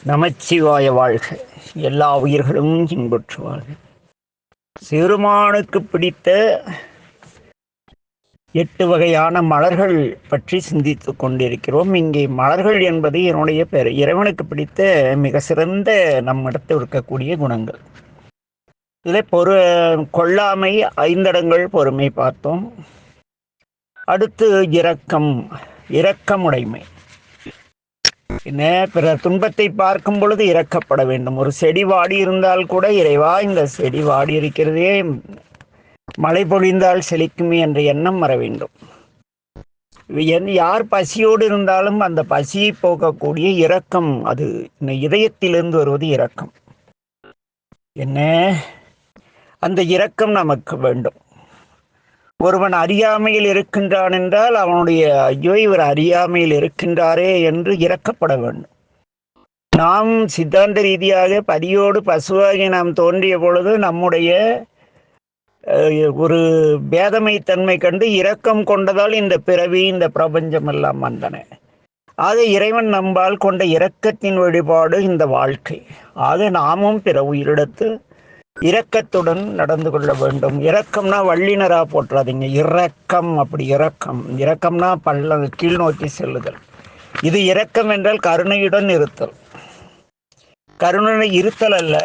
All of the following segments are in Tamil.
நமச்சிவாய வாழ்க. எல்லா உயிர்களும் இன்புற்று வாழ்க. சிறுமானுக்கு பிடித்த 8 வகையான மலர்கள் பற்றி சிந்தித்துக் கொண்டிருக்கிறோம். இங்கே மலர்கள் என்பது என்னுடைய பெயர். இறைவனுக்கு பிடித்த மிக சிறந்த நம்மிடத்தில் இருக்கக்கூடிய குணங்கள். இதில் கொல்லாமை, 5 இடங்கள் பொறுமை பார்த்தோம். அடுத்து இரக்கமுடைமை. என்ன, பிறர் துன்பத்தை பார்க்கும் பொழுது இரக்கப்பட வேண்டும். ஒரு செடி வாடி இருந்தால் கூட, இறைவா இந்த செடி வாடி இருக்கிறதே, மழை பொழிந்தால் செழிக்குமே என்ற எண்ணம் வர வேண்டும். யார் பசியோடு இருந்தாலும் அந்த பசியை போக்கக்கூடிய இரக்கம், அது இதயத்திலிருந்து வருவது இரக்கம். என்ன, அந்த இரக்கம் நமக்கு வேண்டும். ஒருவன் அறியாமையில் இருக்கின்றான் என்றால் அவனுடைய ஐயோ இவர் அறியாமையில் இருக்கின்றாரே என்று இரக்கப்பட வேண்டும். நாம் சித்தாந்த ரீதியாக பதியோடு பசுவாகி நாம் தோன்றிய பொழுது நம்முடைய ஒரு பேதமை தன்மை கண்டு இரக்கம் கொண்டதால் இந்த பிறவி, இந்த பிரபஞ்சம் எல்லாம் வந்தன. ஆக இறைவன் நம்பால் கொண்ட இரக்கத்தின் வழிபாடு இந்த வாழ்க்கை. ஆக நாமும் பிற உயிரிடத்து இரக்கத்துடன் நடந்து கொள்ள வேண்டும். இரக்கம்னா வள்ளினரா போற்றாதீங்க. இரக்கம், அப்படி இரக்கம்னா கீழ் நோக்கி செல்லுதல். இது இரக்கம் என்றால் கருணையுடன் இருத்தல். கருணை இருத்தல் அல்ல,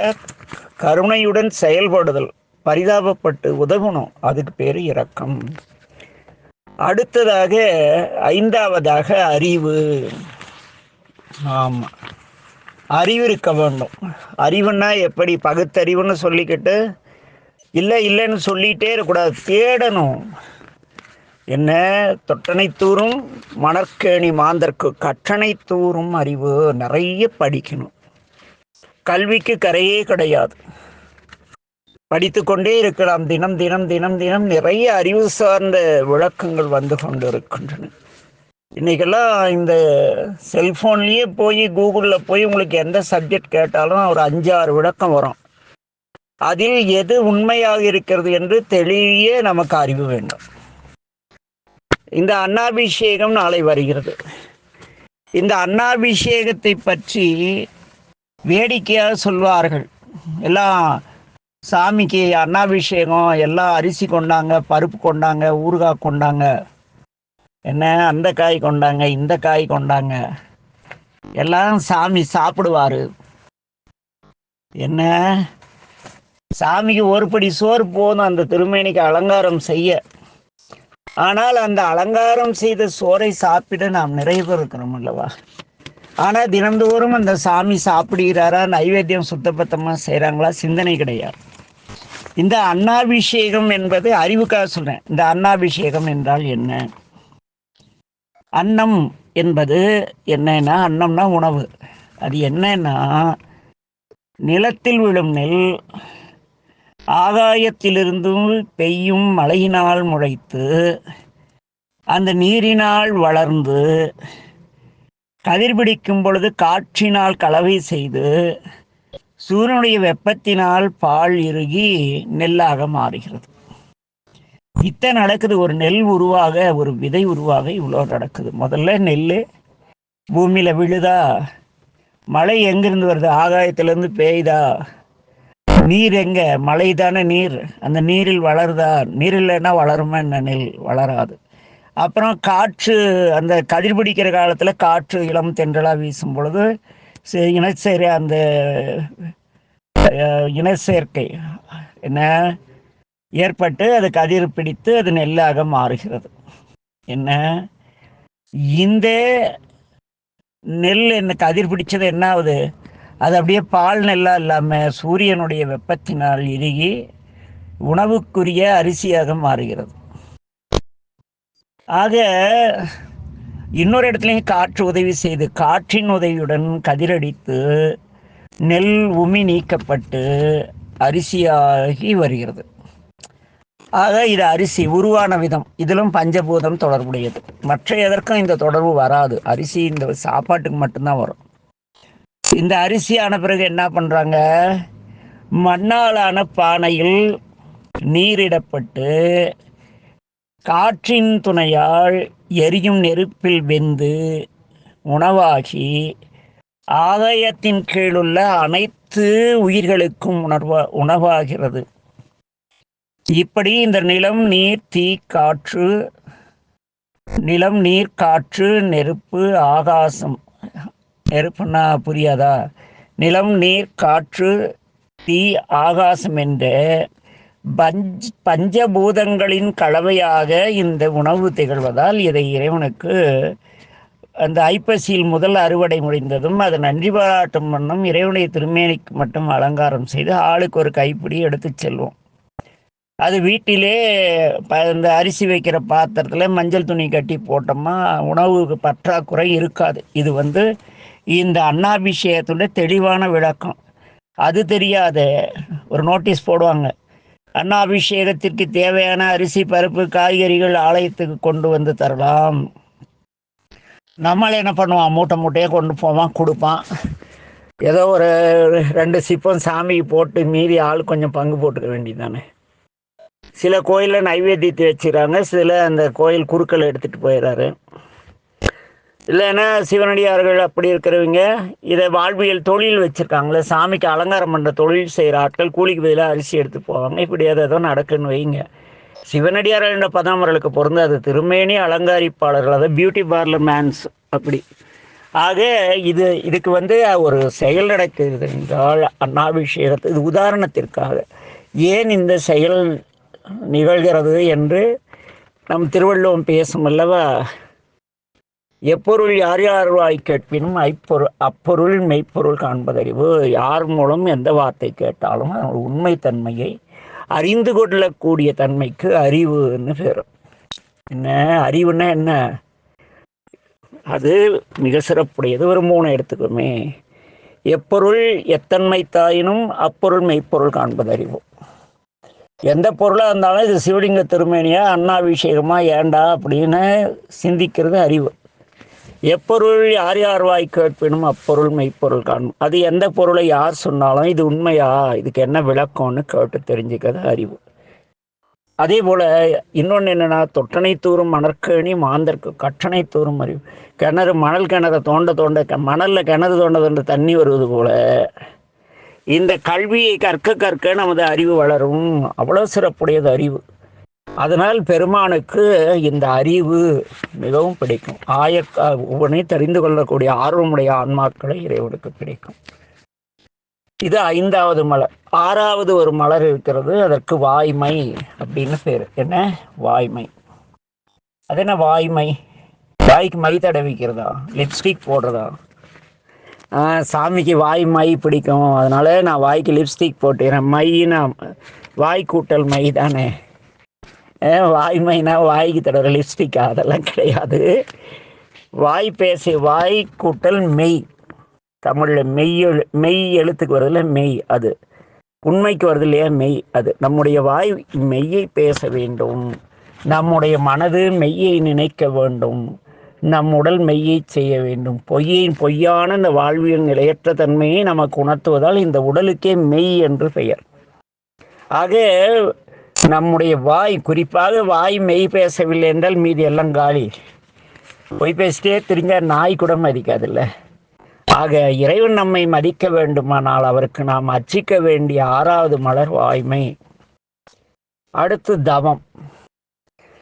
கருணையுடன் செயல்படுதல். பரிதாபப்பட்டு உதவணும், அதுக்கு பேரு இரக்கம். அடுத்ததாக 5வதாக அறிவு. ஆமா, அறிவு இருக்க வேண்டும். அறிவுன்னா எப்படி? பகுத்தறிவுன்னு சொல்லிக்கிட்டு இல்லைன்னு சொல்லிகிட்டே இருக்கக்கூடாது, தேடணும். என்ன, தொட்டனை தூரும் மணற்கேணி மாந்தர்க்கு கற்றனை தூரும் அறிவு. நிறைய படிக்கணும். கல்விக்கு கரையே கிடையாது, படித்து கொண்டே இருக்கலாம். தினம் தினம் தினம் தினம் நிறைய அறிவு சார்ந்த விளக்கங்கள் வந்து கொண்டு இருக்கின்றன. இன்றைக்கெல்லாம் இந்த செல்ஃபோன்லேயே போய் கூகுளில் போய் உங்களுக்கு எந்த சப்ஜெக்ட் கேட்டாலும் ஒரு 5-6 விளக்கம் வரும். அதில் எது உண்மையாக இருக்கிறது என்று தெளிய நமக்கு அறிவு வேண்டும். இந்த அன்னாபிஷேகம் நாளை வருகிறது. இந்த அன்னாபிஷேகத்தை பற்றி வேடிக்கையாக சொல்வார்கள். எல்லாம் சாமிக்கு அன்னாபிஷேகம், எல்லாம் அரிசி கொண்டாங்க, பருப்பு கொண்டாங்க, ஊறுகாய் கொண்டாங்க, என்ன அந்த காய் கொண்டாங்க, இந்த காய் கொண்டாங்க, எல்லாம் சாமி சாப்பிடுவாரு. என்ன, சாமிக்கு ஒரு படி சோறு போதும் அந்த திருமேனிக்கு அலங்காரம் செய்ய. ஆனால் அந்த அலங்காரம் செய்த சோறை சாப்பிட நாம் நிறைய பேர் இருக்கிறோம் அல்லவா? ஆனால் தினந்தோறும் அந்த சாமி சாப்பிடுகிறாரா, நைவேத்தியம் சுத்தபத்தமாக செய்கிறாங்களா, சிந்தனை கிடையாது. இந்த அன்னாபிஷேகம் என்பது அறிவுக்காக சொல்றேன். இந்த அன்னாபிஷேகம் என்றால் என்ன? அன்னம் என்பது என்னன்னா, அன்னம்னா உணவு. அது என்னன்னா, நிலத்தில் விழும் நெல் ஆகாயத்திலிருந்தும் பெய்யும் மழையினால் முளைத்து அந்த நீரினால் வளர்ந்து கதிர்பிடிக்கும் பொழுது காற்றினால் கலவை செய்து சூரியனுடைய வெப்பத்தினால் பால் இறுகி நெல்லாக மாறுகிறது. இத்தனை நடக்குது. ஒரு நெல் உருவாக, ஒரு விதை உருவாக இவ்வளோ நடக்குது. முதல்ல நெல் பூமியில் விழுதா, மழை எங்கிருந்து வருது? ஆகாயத்திலேருந்து பெய்தா. நீர் எங்கே? மழை தானே நீர். அந்த நீரில் வளருதா? நீர் இல்லைன்னா வளருமா என்ன? நெல் வளராது. அப்புறம் காற்று, அந்த கதிர்பிடிக்கிற காலத்தில் காற்று இளம் தென்றலாக வீசும் பொழுது அந்த இனச்சேர்க்கை என்ன ஏற்பட்டு அது கதிர் பிடித்து அது நெல்லாக மாறுகிறது. என்ன, இந்த நெல் என்ன கதிர் பிடிச்சது என்ன ஆகுது? அது அப்படியே பால் நெல்லா இல்லாமல் சூரியனுடைய வெப்பத்தினால் இறுகி உணவுக்குரிய அரிசியாக மாறுகிறது. ஆக இன்னொரு இடத்துலையும் காற்று உதவி செய்து, காற்றின் உதவியுடன் கதிரடித்து நெல் உமி நீக்கப்பட்டு அரிசியாகி வருகிறது. ஆக இது அரிசி உருவான விதம். இதிலும் பஞ்சபூதம் தொடர்புடையது. மற்ற எதற்கும் இந்த தொடர்பு வராது. அரிசி இந்த சாப்பாட்டுக்கு மட்டும்தான் வரும். இந்த அரிசியான பிறகு என்ன பண்ணுறாங்க? மண்ணாலான பானையில் நீரிடப்பட்டு காற்றின் துணையால் எரியும் நெருப்பில் வெந்து உணவாகி ஆகாயத்தின் கீழுள்ள அனைத்து உயிர்களுக்கும் உணவாகிறது. இப்படி இந்த நிலம், நீர், தீ, காற்று, நிலம், நீர், காற்று, நெருப்பு, ஆகாசம். நெருப்புன்னா புரியாதா? நிலம், நீர், காற்று, தீ, ஆகாசம் என்ற பஞ்சபூதங்களின் கலவையாக இந்த உணவு திகழ்வதால் இதை இறைவனுக்கு அந்த ஐப்பசியில் முதல் அறுவடை முடிந்ததும் அது நன்றி பாராட்டும் வண்ணம் இறைவனுடைய திருமேனிக்கு மட்டும் அலங்காரம் செய்து ஆளுக்கு ஒரு கைப்பிடி எடுத்து செல்வோம். அது வீட்டிலே இந்த அரிசி வைக்கிற பாத்திரத்தில் மஞ்சள் துணி கட்டி போட்டோம்னா உணவுக்கு பற்றாக்குறை இருக்காது. இது இந்த அன்னாபிஷேகத்தோட தெளிவான விளக்கம். அது தெரியாத ஒரு நோட்டீஸ் போடுவாங்க, அன்னாபிஷேகத்திற்கு தேவையான அரிசி, பருப்பு, காய்கறிகள் ஆலயத்துக்கு கொண்டு வந்து தரலாம். நம்மள என்ன பண்ணுவான், மூட்டை மூட்டையாக கொண்டு போவான், கொடுப்பான். ஏதோ ஒரு 2 சிப்பம் சாமிக்கு போட்டு மீதி ஆள் கொஞ்சம் பங்கு போட்டுக்க வேண்டியதானே. சில கோயிலில் நைவேத்தியத்தை வச்சுக்கிறாங்க, சில அந்த கோயில் குறுக்கள் எடுத்துகிட்டு போயிடுறாரு. இல்லைன்னா சிவனடியார்கள் அப்படி இருக்கிறவங்க இதை வாழ்வியல் தொழில் வச்சுருக்காங்களே, சாமிக்கு அலங்காரம் பண்ணுற தொழில் செய்கிற ஆட்கள் கூலிக்கு பதிலாக அரிசி எடுத்து போவாங்க. இப்படி ஏதோ நடக்குன்னு வைங்க. சிவனடியார்கள் என்ற பதாமர்களுக்கு பொருந்தாது. திருமேனி அலங்காரிப்பாளர்கள், அதாவது பியூட்டி பார்லர் மேன்ஸ் அப்படி. ஆக இதுக்கு ஒரு செயல் நடக்கிறது என்றால் அன்னாபிஷேகத்தை, இது உதாரணத்திற்காக ஏன் இந்த செயல் நிகழ்கிறது என்று நம் திருவள்ளுவம் பேசும் அல்லவா. எப்பொருள் யார் யார்வாய் கேட்பினும் அப்பொருள் மெய்ப்பொருள் காண்பதறிவு. யார் மூலம் எந்த வார்த்தை கேட்டாலும் உண்மைத்தன்மையை அறிந்து கொள்ளக்கூடிய தன்மைக்கு அறிவுன்னு பேர். என்ன அறிவுன்னா என்ன? அது மிக சிறப்புடையது. ஒரு 3 எடுத்துக்கோமே. எப்பொருள் எத்தன்மை தாயினும் அப்பொருள் மெய்ப்பொருள் காண்பதறிவு. எந்த பொருளாக இருந்தாலும் இது சிவலிங்க திருமேனியா அன்னாபிஷேகமாக ஏண்டா அப்படின்னு சிந்திக்கிறது அறிவு. எப்பொருள் யார் யார் வாய் கேட்பினும் அப்பொருள் மெய்ப்பொருள் காணும். அது எந்த பொருளை யார் சொன்னாலும் இது உண்மையா, இதுக்கு என்ன விளக்கம்னு கேட்டு தெரிஞ்சுக்கிறது அறிவு. அதே போல் இன்னொன்று என்னென்னா, தொட்டனை தூரும் மணற்கேணி மாந்தற்கு கற்றனை தூரும் அறிவு. கிணறு, மணல் கிணறு தோண்ட மணலில் கிணறு தோண்ட தண்ணி வருவது போல் இந்த கல்வியை கற்க நமது அறிவு வளரும். அவ்வளோ சிறப்புடையது அறிவு. அதனால் பெருமானுக்கு இந்த அறிவு மிகவும் பிடிக்கும். ஒவ்வொன்றை தெரிந்து கொள்ளக்கூடிய ஆர்வமுடைய ஆன்மாக்களை இறைவனுக்கு பிடிக்கும். இது 5வது மலர். 6வது ஒரு மலர் இருக்கிறது, அதற்கு வாய்மை அப்படின்னு பேர். என்ன வாய்மை? அது என்ன வாய்மை? வாய்க்கு மை தடவிக்கிறதா, லிப்ஸ்டிக் போடுறதா? சாமிக்கு மை பிடிக்கும், அதனால நான் வாய்க்கு லிப்ஸ்டிக் போட்டுக்கிறேன். மைன்னா வாய் கூட்டல் மை தானே. வாய்மைனா வாய்க்கு தடவை லிப்ஸ்டிக்கா? அதெல்லாம் கிடையாது. வாய் கூட்டல் மெய். தமிழில் மெய் எழுத்துக்கு வருதுல மெய், அது உண்மைக்கு வருது இல்லையா மெய். அது நம்முடைய வாய் மெய்யை பேச வேண்டும், நம்முடைய மனது மெய்யை நினைக்க வேண்டும், நம் உடல் மெய்யை செய்ய வேண்டும். பொய்யான இந்த வாழ்வியல் நிலையற்ற தன்மையை நமக்கு உணர்த்துவதால் இந்த உடலுக்கே மெய் என்று பெயர். ஆக நம்முடைய வாய், குறிப்பாக வாய் மெய் பேசவில்லை என்றால் மீதி எல்லாம் காலி. பொய் பேசிட்டே தெரிஞ்ச நாய் கூட மதிக்காதில்ல. ஆக இறைவன் நம்மை மதிக்க வேண்டுமானால் அவருக்கு நாம் அர்ச்சிக்க வேண்டிய 6வது மலர் வாய்மை. அடுத்து தவம்.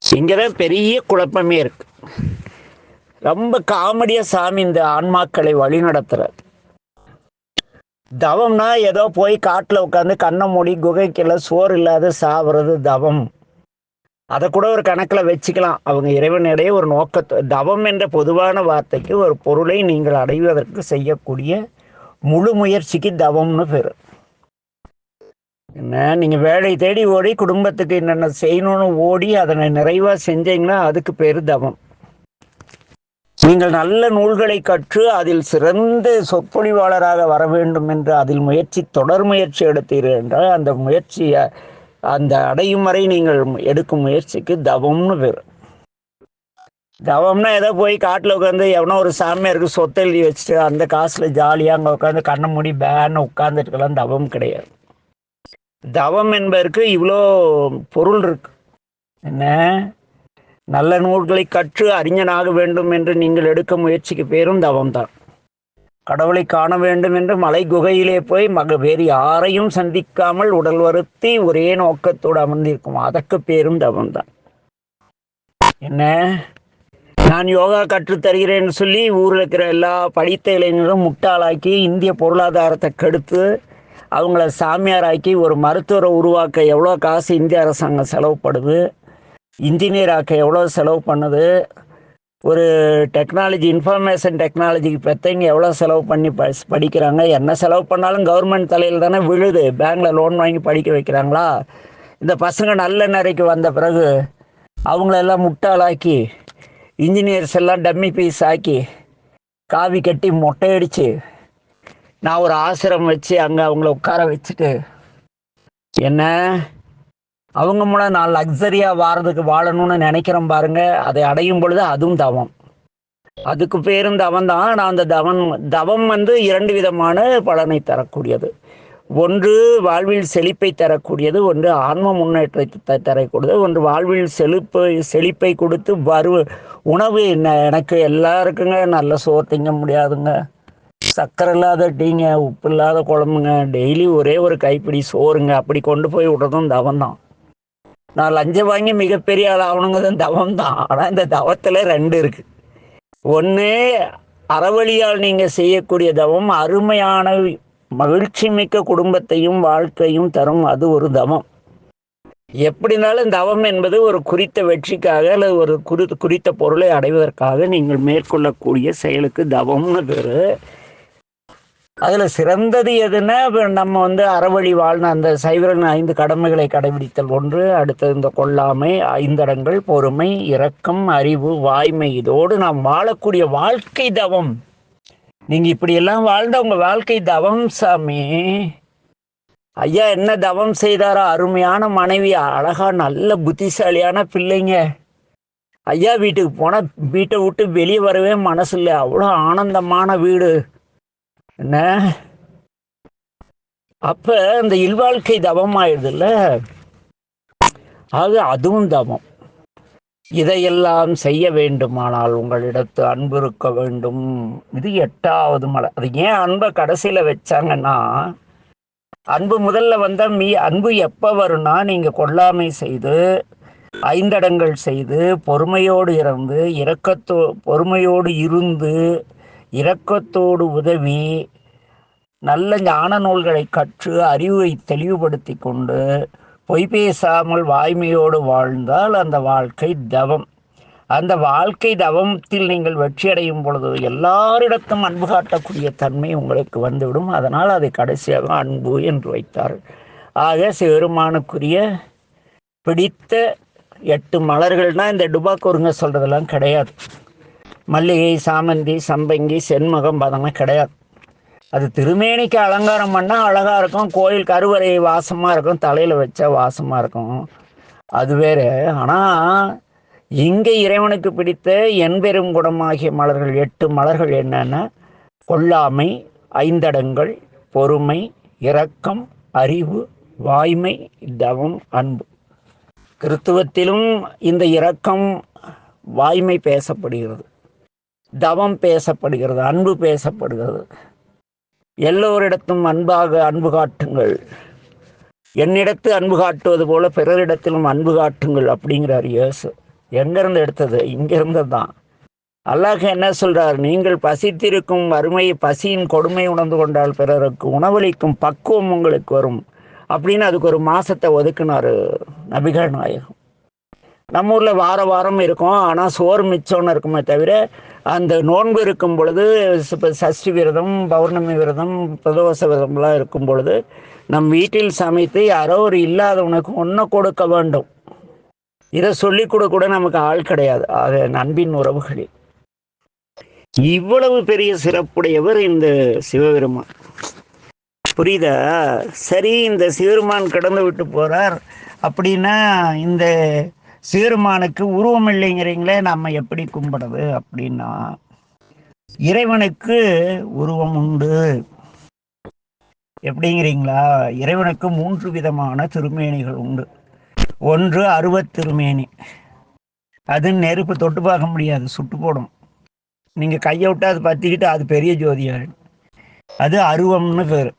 இங்கதான் பெரிய குழப்பமே இருக்கு. ரொம்ப காமெடியா சாமி இந்த ஆன்மாக்களை வழி நடத்துறார். தவம்னா ஏதோ போய் காட்டில் உட்காந்து கண்ணை மூடி குகைக்கெல்லாம் சோறு இல்லாத சாவுறது தவம். அதை கூட ஒரு கணக்கில் வச்சுக்கலாம். அவங்க இறைவனிடையே ஒரு நோக்கத்தை, தவம் என்ற பொதுவான வார்த்தைக்கு ஒரு பொருளை நீங்கள் அடைவதற்கு செய்யக்கூடிய முழு முயற்சிக்கு தவம்னு பேர். என்ன, நீங்கள் வேலை தேடி ஓடி குடும்பத்துக்கு என்னென்ன செய்யணும்னு ஓடி அதனை நிறைவாக செஞ்சீங்கன்னா அதுக்கு பேர் தவம். நீங்கள் நல்ல நூல்களை கற்று அதில் சிறந்த சொற்பொழிவாளராக வர வேண்டும் என்று அதில் தொடர் முயற்சி எடுத்தீர்கள் என்றால் அந்த முயற்சியை அந்த அடையும் வரை நீங்கள் எடுக்கும் முயற்சிக்கு தவம்னு பேர். தவம்னா ஏதோ போய் காட்டில் உட்காந்து எவனோ ஒரு சாமியாருக்கு சொத்தை எழுதி வச்சுட்டு அந்த காசில் ஜாலியாக அங்கே உட்காந்து கண்ணை மூடி பேன்னு உட்காந்துட்டுக்கலாம் தவம் கிடையாது. தவம் என்பதற்கு இவ்வளோ பொருள் இருக்கு. என்ன, நல்ல நூல்களை கற்று அறிஞனாக வேண்டும் என்று நீங்கள் எடுக்க முயற்சிக்கு பேரும் தவம்தான். கடவுளை காண வேண்டும் என்று மலை குகையிலே போய் வேறு யாரையும் சந்திக்காமல் உடல் வருத்தி ஒரே நோக்கத்தோடு அமர்ந்திருக்கும். அதற்கு பேரும் தவம்தான். என்ன, நான் யோகா கற்றுத்தருகிறேன்னு சொல்லி ஊரில் இருக்கிற எல்லா படித்த இளைஞர்களும் முட்டாளாக்கி இந்திய பொருளாதாரத்தை கெடுத்து அவங்கள சாமியாராக்கி ஒரு மருத்துவரை உருவாக்க எவ்வளோ காசு இந்திய அரசாங்கம் செலவுப்படுது, இன்ஜினியர் ஆக்க எவ்வளோ செலவு பண்ணுது, ஒரு டெக்னாலஜி இன்ஃபர்மேஷன் டெக்னாலஜிக்கு பெற்றவங்க எவ்வளோ செலவு பண்ணி படிக்கிறாங்க. என்ன செலவு பண்ணாலும் கவர்மெண்ட் தலையில் தானே விழுது. பேங்கில் லோன் வாங்கி படிக்க வைக்கிறாங்களா? இந்த பசங்க நல்ல நிறைக்கு வந்த பிறகு அவங்களெல்லாம் முட்டாளாக்கி இன்ஜினியர்ஸ் எல்லாம் டம்மி பீஸ் ஆக்கி காவி கட்டி மொட்டையடிச்சு நான் ஒரு ஆசிரம் வச்சு அங்கே அவங்கள உட்கார வச்சுட்டு என்ன அவங்க மூலம் நான் லக்ஸரியாக வாழணும்னு நினைக்கிறேன் பாருங்க. அதை அடையும் பொழுது அதுவும் தவம். அதுக்கு பேரும் தவம் தான். ஆனால் அந்த தவம் இரண்டு விதமான பலனை தரக்கூடியது. ஒன்று வாழ்வில் செழிப்பை தரக்கூடியது, ஒன்று ஆன்ம முன்னேற்றத்தை தரக்கூடியது. ஒன்று வாழ்வில் செழிப்பை கொடுத்து உணவு எனக்கு எல்லாருக்குங்க நல்ல சோறு திங்க முடியாதுங்க, சக்கரை இல்லாத டீங்க, உப்பு இல்லாத குழம்புங்க, டெய்லி ஒரே ஒரு கைப்பிடி சோறுங்க, அப்படி கொண்டு போய் விடுறதும் தவம் தான். நான் லஞ்சம் வாங்கி மிகப்பெரிய ஆள் ஆகணுங்கிறது தவம் தான். ஆனால் இந்த தவத்தில் ரெண்டு இருக்கு. ஒன்று அறவழியால் நீங்கள் செய்யக்கூடிய தவம் அருமையான மகிழ்ச்சி மிக்க குடும்பத்தையும் வாழ்க்கையும் தரும். அது ஒரு தவம். எப்படினாலும் தவம் என்பது ஒரு குறித்த வெற்றிக்காக அல்லது ஒரு குறித்த பொருளை அடைவதற்காக நீங்கள் மேற்கொள்ளக்கூடிய செயலுக்கு தவம்னு பேர். அதில் சிறந்தது எதுன்னா நம்ம அறவழி வாழ்ன அந்த சைவரின் 5 கடமைகளை கடைபிடித்தல் ஒன்று. அடுத்தது இந்த கொல்லாமை, 5 அடங்கல், பொறுமை, இரக்கம், அறிவு, வாய்மை. இதோடு நாம் வாழக்கூடிய வாழ்க்கை தவம். நீங்கள் இப்படியெல்லாம் வாழ்ந்த உங்கள் வாழ்க்கை தவம் சாமி. ஐயா என்ன தவம் செய்தாரோ, அருமையான மனைவி, அழகா நல்ல புத்திசாலியான பிள்ளைங்க. ஐயா வீட்டுக்கு போனால் வீட்டை விட்டு வெளியே வரவே மனசு இல்லை, அவ்வளோ ஆனந்தமான வீடு. என்ன அப்ப இந்த இல்வாழ்க்கை தவம் ஆயிடுதுல்ல, ஆக அதுவும் தவம். இதையெல்லாம் செய்ய வேண்டுமானால் உங்களிடத்து அன்பு இருக்க வேண்டும். இது 8வது மலை. அது ஏன் அன்பை கடைசியில வச்சாங்கன்னா, அன்பு முதல்ல அன்பு எப்ப வரும்னா, நீங்க கொல்லாமை செய்து, 5 அடங்கல் செய்து, பொறுமையோடு பொறுமையோடு இருந்து, இரக்கத்தோடு உதவி, நல்ல ஞான நூல்களை கற்று அறிவை தெளிவுபடுத்தி கொண்டு பொய் பேசாமல் வாய்மையோடு வாழ்ந்தால் அந்த வாழ்க்கை தவம். அந்த வாழ்க்கை தவத்தில் நீங்கள் வெற்றி அடையும் பொழுது எல்லாரிடத்தும் அன்பு காட்டக்கூடிய தன்மை உங்களுக்கு வந்துவிடும். அதனால் அதை கடைசியாக அன்பு என்று வைத்தார். ஆக சிவருமானுக்குரிய பிடித்த 8 மலர்கள்னால் இந்த டுபாக்கூருங்க சொல்கிறதெல்லாம் கிடையாது. மல்லிகை, சாமந்தி, சம்பங்கி, செண்மகம் அதெல்லாம் கிடையாது. அது திருமேனிக்கு அலங்காரம் பண்ணால் அழகாக இருக்கும், கோயில் கருவறை வாசமாக இருக்கும், தலையில் வச்சா வாசமாக இருக்கும், அது வேறு. ஆனால் இங்கே இறைவனுக்கு பிடித்த என்பெரும் குணமாகிய மலர்கள் 8 மலர்கள் என்னென்ன? கொல்லாமை, 5 அடங்கல், பொறுமை, இரக்கம், அறிவு, வாய்மை, தவம், அன்பு. கிறித்துவத்திலும் இந்த இரக்கம் வாய்மை பேசப்படுகிறது, தவம் பேசப்படுகிறது, அன்பு பேசப்படுகிறது. எல்லோரிடத்தும் அன்பு காட்டுங்கள், என்னிடத்து அன்பு காட்டுவது போல பிறரிடத்திலும் அன்பு காட்டுங்கள் அப்படிங்கிறார் இயேசு. எங்கேருந்து எடுத்தது? இங்கிருந்து தான். அல்லாஹ் என்ன சொல்றார்? நீங்கள் பசித்திருக்கும் பசியின் கொடுமை உணர்ந்து கொண்டால் பிறருக்கு உணவளிக்கும் பக்குவம் உங்களுக்கு வரும் அப்படின்னு அதுக்கு ஒரு மாசத்தை ஒதுக்குனாரு நபிகள் நாயகம். நம்ம ஊரில் வாரம் இருக்கும், ஆனால் சோறு மிச்சம்னு இருக்குமே தவிர, அந்த நோன்பு இருக்கும் பொழுது, சஷ்டி விரதம், பௌர்ணமி விரதம், பிரதோஷ விரதம்லாம் இருக்கும் பொழுது நம் வீட்டில் சமைத்து யாரோ ஒரு இல்லாதவனுக்கு ஒன்று கொடுக்க வேண்டும். இதை சொல்லிக் கூட நமக்கு ஆள் கிடையாது. ஆக அன்பின் உறவுகளில் இவ்வளவு பெரிய சிறப்புடையவர் இந்த சிவபெருமான். புரியுதா? சரி, இந்த சிவபெருமான் கடந்து விட்டு போகிறார் அப்படின்னா இந்த சிவபெருமானுக்கு உருவம் இல்லைங்கிறீங்களே, நம்ம எப்படி கும்பிடுறது அப்படின்னா, இறைவனுக்கு உருவம் உண்டு. எப்படிங்கிறீங்களா? இறைவனுக்கு 3 விதமான திருமேனிகள் உண்டு. ஒன்று திருமேனி. அது நெருப்பு தொட்டு பார்க்க முடியாது, சுட்டு போடும். நீங்கள் கையை விட்டு அது பற்றிக்கிட்டு அது பெரிய ஜோதியாகும். அது அருவம்னு பேர்.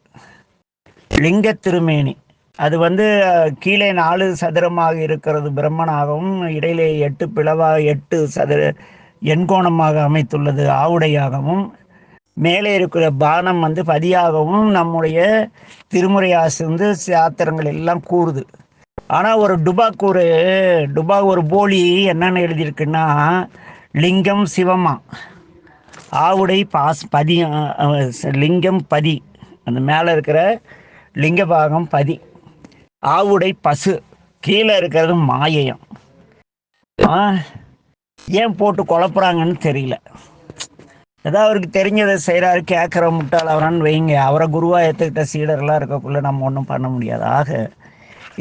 லிங்க திருமேனி அது கீழே 4 சதுரமாக இருக்கிறது பிரம்மனாகவும், இடையிலே 8 பிளவாக 8 சதுர எண்கோணமாக அமைத்துள்ளது ஆவுடையாகவும், மேலே இருக்கிற பானம் பதியாகவும் நம்முடைய திருமுறை ஆசு சாத்திரங்கள் எல்லாம் கூறுது. ஆனால் ஒரு டுபா ஒரு போலி என்னென்னு எழுதியிருக்குன்னா, லிங்கம் சிவமா, ஆவுடை பதி, லிங்கம் பதி, அந்த மேலே இருக்கிற லிங்க பாகம் பதி, ஆவுடை பசு, கீழே இருக்கிறது மாயையம். ஏன் போட்டு குழப்புறாங்கன்னு தெரியல. ஏதாவது அவருக்கு தெரிஞ்சதை செய்கிறாரு, கேட்குற முட்டாள் அவரான்னு வைங்க. அவரை குருவாக ஏற்றுக்கிட்ட சீடர்லாம் இருக்கக்குள்ள நம்ம ஒன்றும் பண்ண முடியாது. ஆக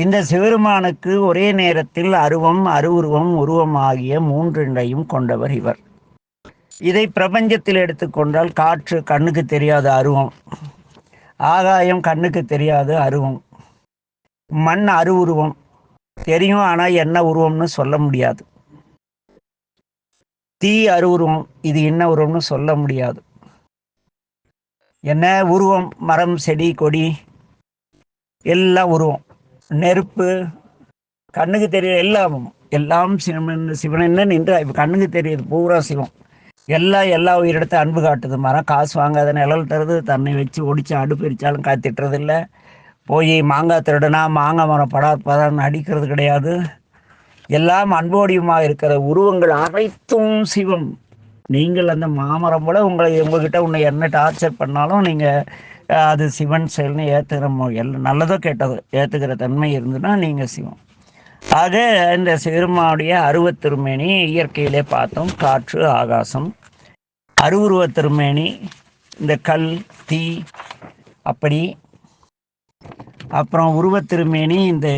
இந்த சிவருமானுக்கு ஒரே நேரத்தில் அருவம், அருவுருவம், உருவம் ஆகிய 3 நிலையும் கொண்டவர் இவர். இதை பிரபஞ்சத்தில் எடுத்துக்கொண்டால் காற்று கண்ணுக்கு தெரியாத அருவம், ஆகாயம் கண்ணுக்கு தெரியாத அருவம், மண் அருவுருவம் தெரியும், ஆனால் என்ன உருவம்னு சொல்ல முடியாது. தீ அருவுருவம், இது என்ன உருவம்னு சொல்ல முடியாது. என்ன உருவம்? மரம், செடி, கொடி எல்லாம் உருவம். நெருப்பு கண்ணுக்கு தெரிய எல்லாம் சிவன் என்ன நின்று இப்போ கண்ணுக்கு தெரியுது பூரா சிவம். எல்லா உயிரிடத்தை அன்பு காட்டுது. மரம் காசு வாங்காத நிழல் தருது, தன்னை வச்சு ஒடிச்சு அடுப்பு எரிச்சாலும் காத்திட்டுறது இல்லை. போய் மாங்காய் திருடுனா மாங்காய் மரம் படான்னு அடிக்கிறது கிடையாது. எல்லாம் அன்போடியுமாக இருக்கிற உருவங்கள் அனைத்தும் சிவம். நீங்கள் அந்த மாமரம் போல உங்ககிட்ட உன்னை என்ன டார்ச்சர் பண்ணாலும் நீங்கள் அது சிவன் செயல்னு ஏற்றுக்கிற நல்லதோ கெட்டதோ ஏற்றுக்கிற தன்மை இருந்துன்னா நீங்கள் சிவம். ஆக இந்த சிவருமானுடைய அருவத் திருமேனி இயற்கையிலே பார்த்தோம். காற்று, ஆகாசம். அருவுருவத் திருமேனி இந்த கல், தீ, அப்படி. அப்புறம் உருவத் திருமேனி இந்த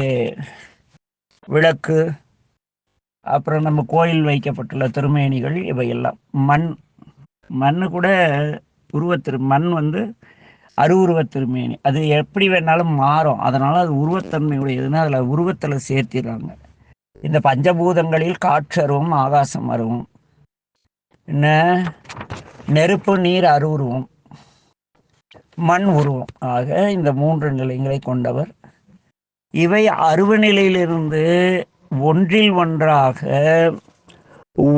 விளக்கு, அப்புறம் நம்ம கோயில் வைக்கப்பட்டுள்ள திருமேனிகள் இவையெல்லாம். மண் கூட மண் அருவுருவத் திருமேனி. அது எப்படி வேணாலும் மாறும், அதனால அது உருவத்தன்மை உடையதுன்னு அதில் உருவத்தில் சேர்த்திடுறாங்க. இந்த பஞ்சபூதங்களில் காற்று அருவம், ஆகாசம் அருவம், என்ன நெருப்பு, நீர் அருவுருவம், மண் உருவம். ஆக இந்த 3 நிலைகளை கொண்டவர். இவை அருவ நிலையிலிருந்து ஒன்றில் ஒன்றாக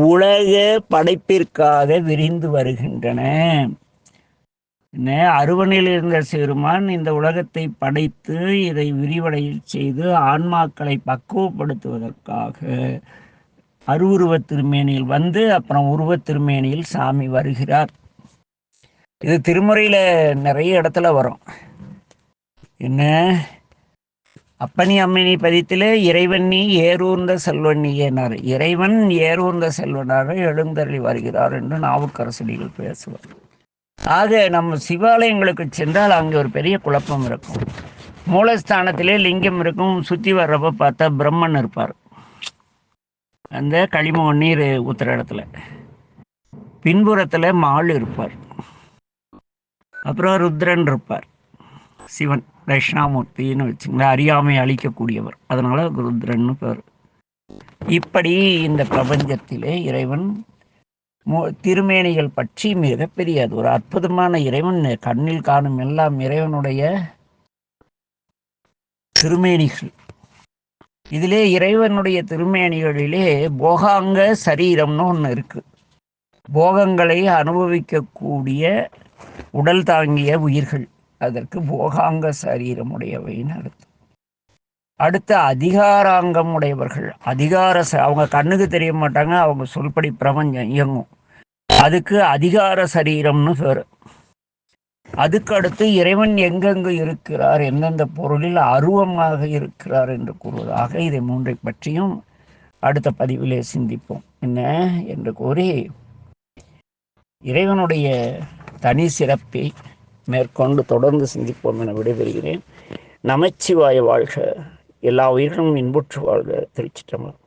உலக படைப்பிற்காக விரிந்து வருகின்றன. அருவனில் இருந்த சிறுமான் இந்த உலகத்தை படைத்து இதை விரிவடை செய்து ஆன்மாக்களை பக்குவப்படுத்துவதற்காக அருவுருவத் திருமேனியில் அப்புறம் உருவத் திருமேனியில் சாமி வருகிறார். இது திருமுறையில நிறைய இடத்துல வரும். என்ன அப்பனி அம்மனி பதித்திலே இறைவன் நீ ஏறூர்ந்த செல்வன் நீனார். இறைவன் ஏறூர்ந்த செல்வனாக எழுந்தருளி வருகிறார் என்று நாவுக்கரசடிகள் பேசுவார். ஆக நம்ம சிவாலயங்களுக்கு சென்றால் அங்கே ஒரு பெரிய குழப்பம் இருக்கும். மூலஸ்தானத்திலே லிங்கம் இருக்கும், சுற்றி வர்றப்ப பார்த்தா பிரம்மன் இருப்பார் அந்த களிமண் நீர் ஊத்துற இடத்துல. பின்புறத்தில் மால் இருப்பார், அப்புறம் ருத்ரன் இருப்பார். சிவன் தட்சிணாமூர்த்தின்னு வச்சுங்களேன், அறியாமை அழிக்கக்கூடியவர், அதனால ருத்ரன்னு பேர். இப்படி இந்த பிரபஞ்சத்திலே இறைவன் திருமேனிகள் பற்றி மிகப்பெரிய அது ஒரு அற்புதமான இறைவன். கண்ணில் காணும் எல்லாம் இறைவனுடைய திருமேனிகள். இதிலே இறைவனுடைய திருமேனிகளிலே போகாங்க சரீரம்னு ஒன்று இருக்கு. போகங்களை அனுபவிக்கக்கூடிய உடல் தாங்கிய உயிர்கள், அதற்கு போகாங்க சரீரமுடையவைன்னு அர்த்தம். அடுத்த அதிகாராங்கம் உடையவர்கள். அவங்க கண்ணுக்கு தெரிய மாட்டாங்க, அவங்க சொல்படி பிரபஞ்சம் இயங்கும். அதுக்கு அதிகார சரீரம்னு பேர். அதுக்கு அடுத்து இறைவன் எங்கெங்கு இருக்கிறார், எந்தெந்த பொருளில் அருவமாக இருக்கிறார் என்று கூறுவதாக இதை 3 பற்றியும் அடுத்த பதிவிலே சிந்திப்போம் என்ன என்று கூறி இறைவனுடைய தனி சிறப்பை மேற்கொண்டு தொடர்ந்து சிந்திப்போம் என விடைபெறுகிறேன். நமச்சிவாய வாழ்க. எல்லா உயிர்களும் இன்புற்று வாழ்க. திருச்சிற்றம்பலம்.